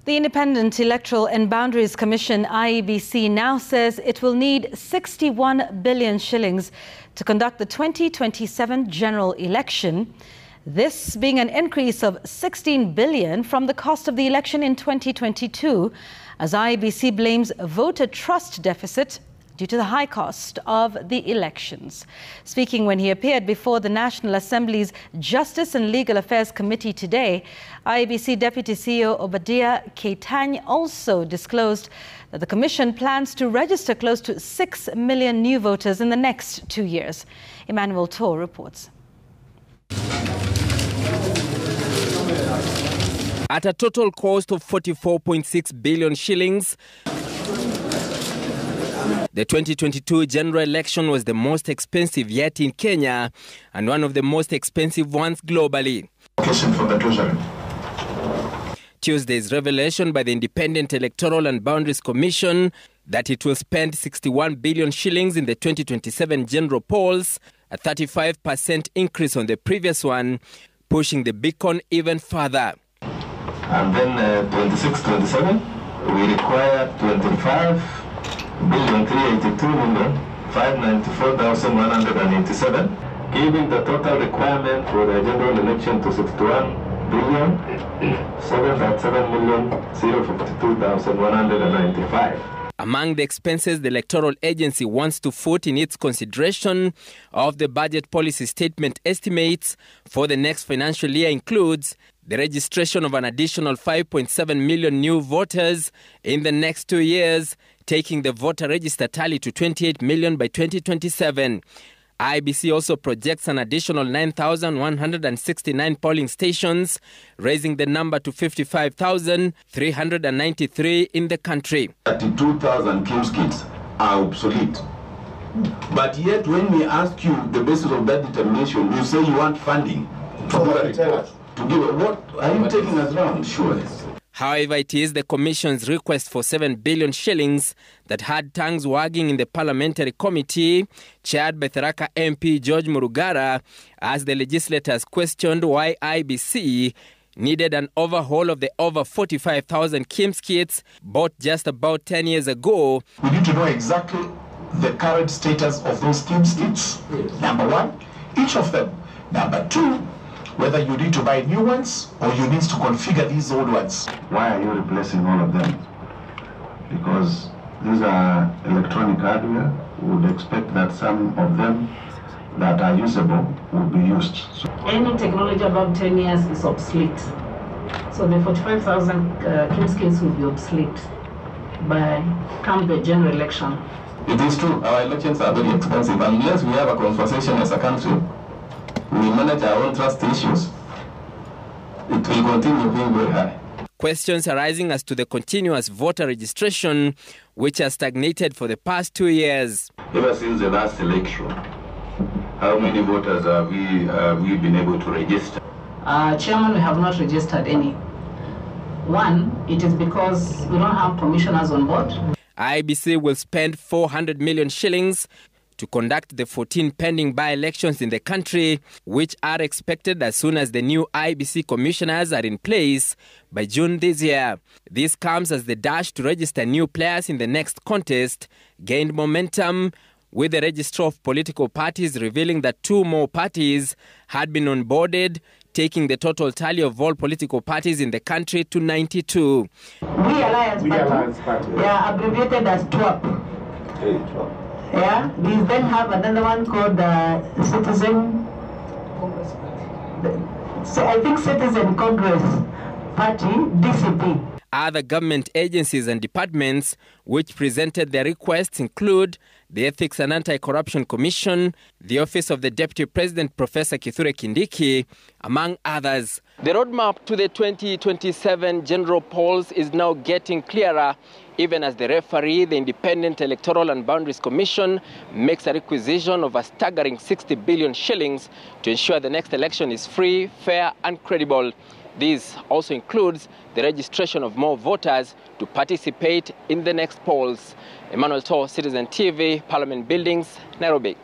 The Independent Electoral and Boundaries Commission, IEBC, now says it will need 61 billion shillings to conduct the 2027 general election. This being an increase of 16 billion from the cost of the election in 2022, as IEBC blames a voter trust deficit due to the high cost of the elections. Speaking when he appeared before the National Assembly's Justice and Legal Affairs Committee today, IEBC Deputy CEO Obadiah Keitany also disclosed that the Commission plans to register close to 6 million new voters in the next 2 years. Emmanuel Tor reports. At a total cost of 44.6 billion shillings, the 2022 general election was the most expensive yet in Kenya and one of the most expensive ones globally. Tuesday's revelation by the Independent Electoral and Boundaries Commission that it will spend 61 billion shillings in the 2027 general polls, a 35% increase on the previous one, pushing the beacon even further. And then 26-27, we require 25,382,594,187, giving the total requirement for the general election to 61,707,052,195. Among the expenses the electoral agency wants to foot in its consideration of the budget policy statement estimates for the next financial year includes the registration of an additional 5.7 million new voters in the next 2 years, taking the voter register tally to 28 million by 2027. IEBC also projects an additional 9,169 polling stations, raising the number to 55,393 in the country. 32,000 KIEMS kits are obsolete. But yet when we ask you the basis of that determination, you say you want funding to do a report. To give it, what are you taking us around? Sure. However, it is the Commission's request for 7 billion shillings that had tongues wagging in the Parliamentary Committee, chaired by Tharaka MP George Murugara, as the legislators questioned why IEBC needed an overhaul of the over 45,000 KIEMS kits bought just about 10 years ago. We need to know exactly the current status of those KIEMS kits, number one, each of them. Number two, whether you need to buy new ones or you need to configure these old ones. Why are you replacing all of them? Because these are electronic hardware. We would expect that some of them that are usable will be used. Any technology above 10 years is obsolete. So the 45,000 KIEMS kits will be obsolete by come the general election. It is true, our elections are very expensive. Unless we have a conversation as a country, we manage our own trust issues, it will continue being very high. Questions arising as to the continuous voter registration, which has stagnated for the past 2 years. Ever since the last election, how many voters have we been able to register? Chairman, we have not registered any. One, it is because we don't have commissioners on board. IEBC will spend 400 million shillings to conduct the 14 pending by-elections in the country, which are expected as soon as the new IEBC commissioners are in place by June this year. This comes as the dash to register new players in the next contest gained momentum, with the Registrar of Political Parties revealing that 2 more parties had been onboarded, taking the total tally of all political parties in the country to 92. We Alliance Party, they are abbreviated as TWAP. Yeah, we then have another one called Citizen Congress Party, DCP. Other government agencies and departments which presented their requests include the Ethics and Anti-Corruption Commission, the Office of the Deputy President Professor Kithure Kindiki, among others. The roadmap to the 2027 general polls is now getting clearer, even as the referee, the Independent Electoral and Boundaries Commission, makes a requisition of a staggering 60 billion shillings to ensure the next election is free, fair and credible. This also includes the registration of more voters to participate in the next polls. Emmanuel Tor, Citizen TV, Parliament Buildings, Nairobi.